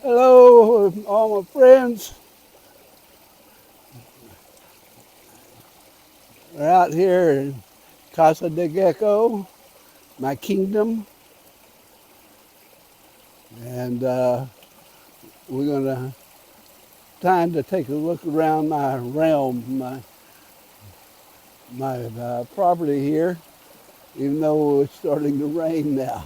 Hello, all my friends. We're out here in Casa De Gecko, my kingdom, and we're gonna time to take a look around my realm, my property here, even though it's starting to rain now.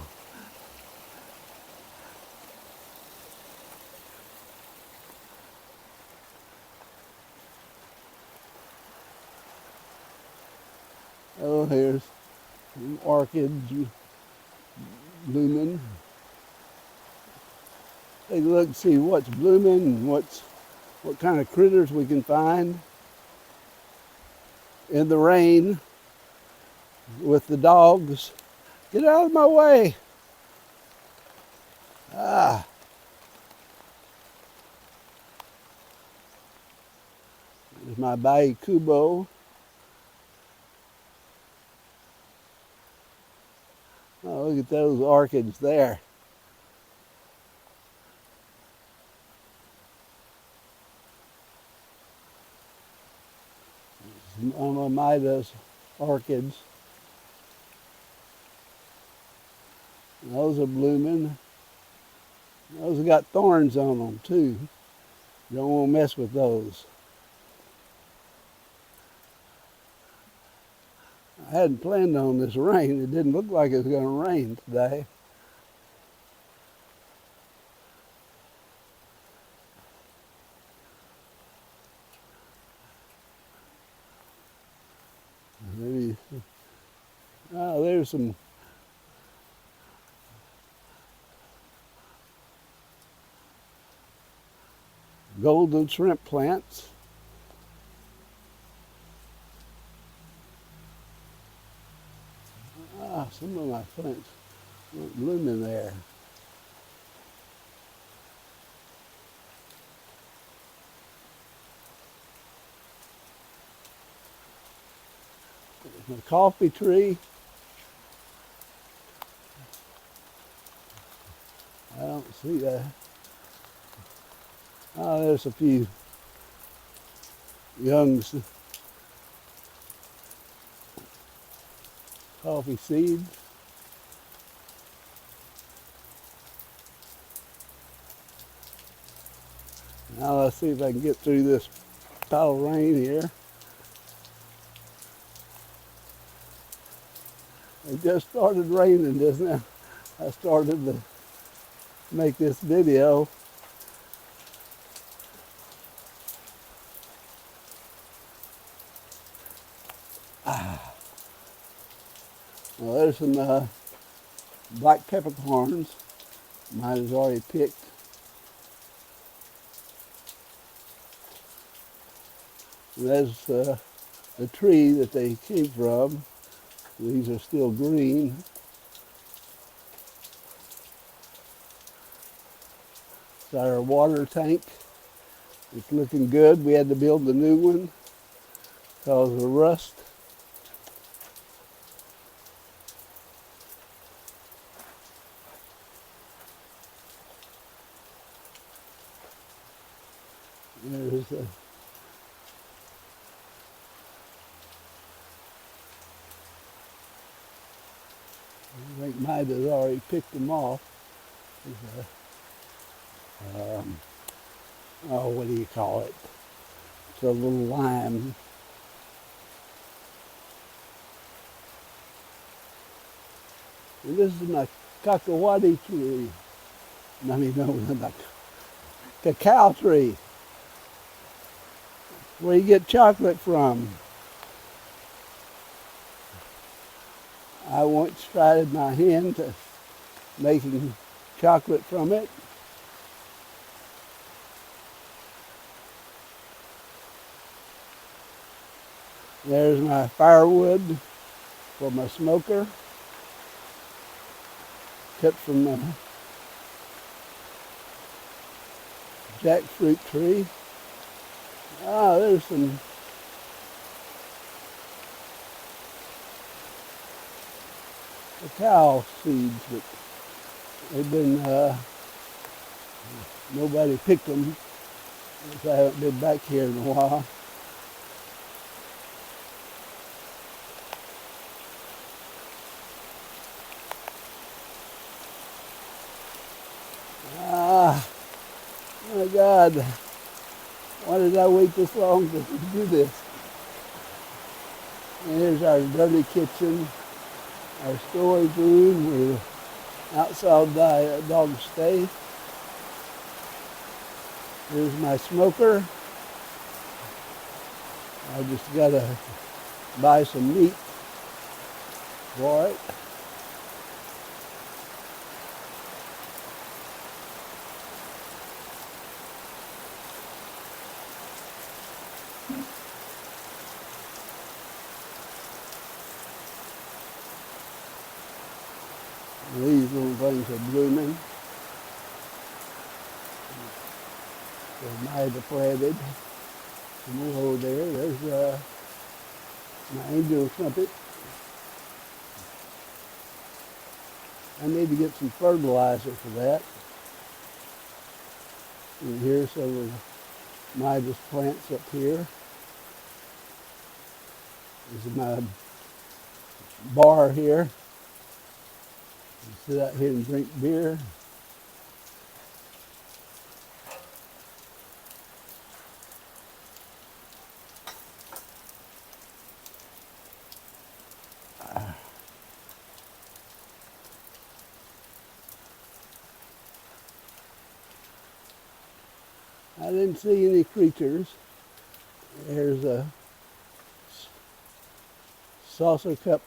Oh, here's some orchids blooming. Take a look and see what's blooming and what kind of critters we can find in the rain with the dogs. Get out of my way. Ah, there's my Bai Kubo. Oh, look at those orchids there. Some Amamitas orchids. Those are blooming. Those have got thorns on them too. You don't want to mess with those. I hadn't planned on this rain. It didn't look like it was going to rain today. Maybe, oh, there's some golden shrimp plants. Ah, some of my plants weren't blooming there. There's my coffee tree. I don't see that. Oh, there's a few young coffee seeds. Now let's see if I can get through this pile of rain here. It just started raining just now. I started to make this video. Ah. Well, there's some black peppercorns. Mine is already picked. And there's the tree that they came from. These are still green. It's our water tank. It's looking good. We had to build a new one because of the rust. There's I think Mida's already picked them off. Oh, what do you call it? It's a little lime. And this is my cacahuate tree. I mean, no, not cacao tree. Where you get chocolate from. I once tried my hand to making chocolate from it. There's my firewood for my smoker, cut from the jackfruit tree. Ah, there's some cacao seeds that they've been Nobody picked them. So I haven't been back here in a while. Ah, my God. Why did I wait this long to do this? And here's our dirty kitchen, our storage room where outside the dogs stay. Here's my smoker. I just gotta buy some meat for it. These little things are blooming. They might have planted some more there. There's my angel trumpet. I need to get some fertilizer for that. And here's some of Midas plants up here. This is my bar here. Sit out here and drink beer. I didn't see any creatures. There's a saucer cup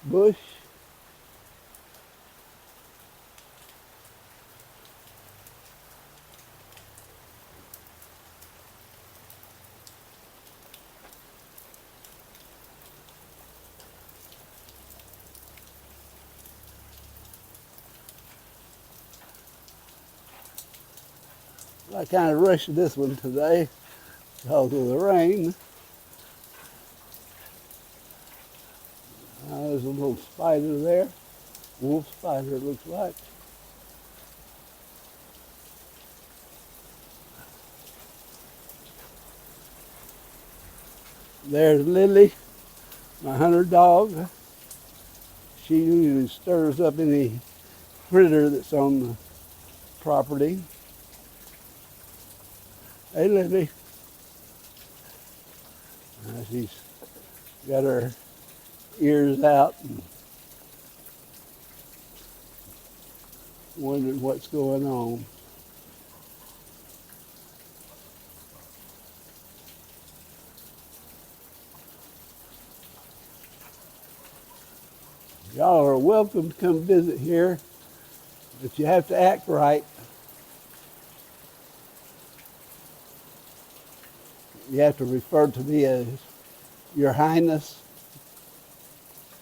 bush. I kind of rushed this one today because of the rain. There's a little spider there. Wolf spider, it looks like. There's Lily, my hunter dog. She usually stirs up any critter that's on the property. Hey, Lily. She's got her ears out and wondering what's going on. Y'all are welcome to come visit here, but you have to act right. You have to refer to me as Your Highness,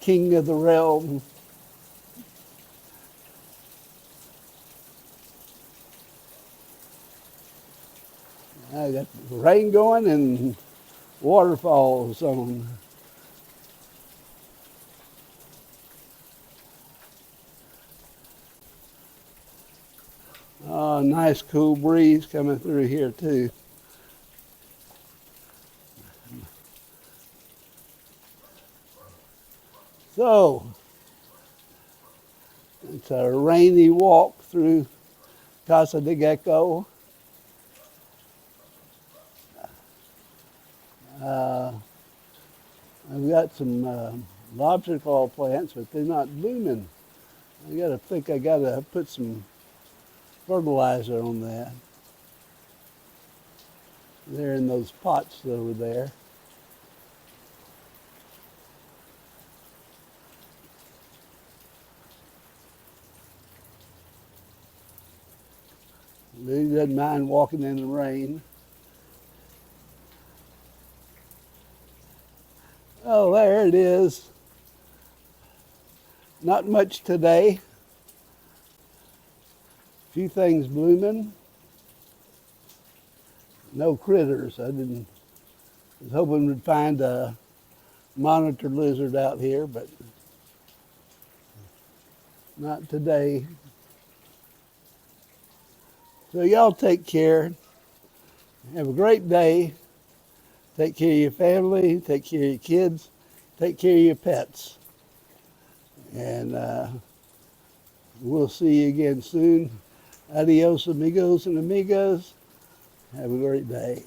King of the Realm. I got rain going and waterfalls on. Oh, nice cool breeze coming through here too. So, it's a rainy walk through Casa De Gecko. I've got some lobster claw plants, but they're not blooming. I gotta put some fertilizer on that. They're in those pots over there. He doesn't mind walking in the rain. Oh, there it is. Not much today. A few things blooming. No critters. I was hoping we'd find a monitor lizard out here, but not today. So y'all take care. Have a great day. Take care of your family. Take care of your kids. Take care of your pets. And we'll see you again soon. Adios, amigos and amigas. Have a great day.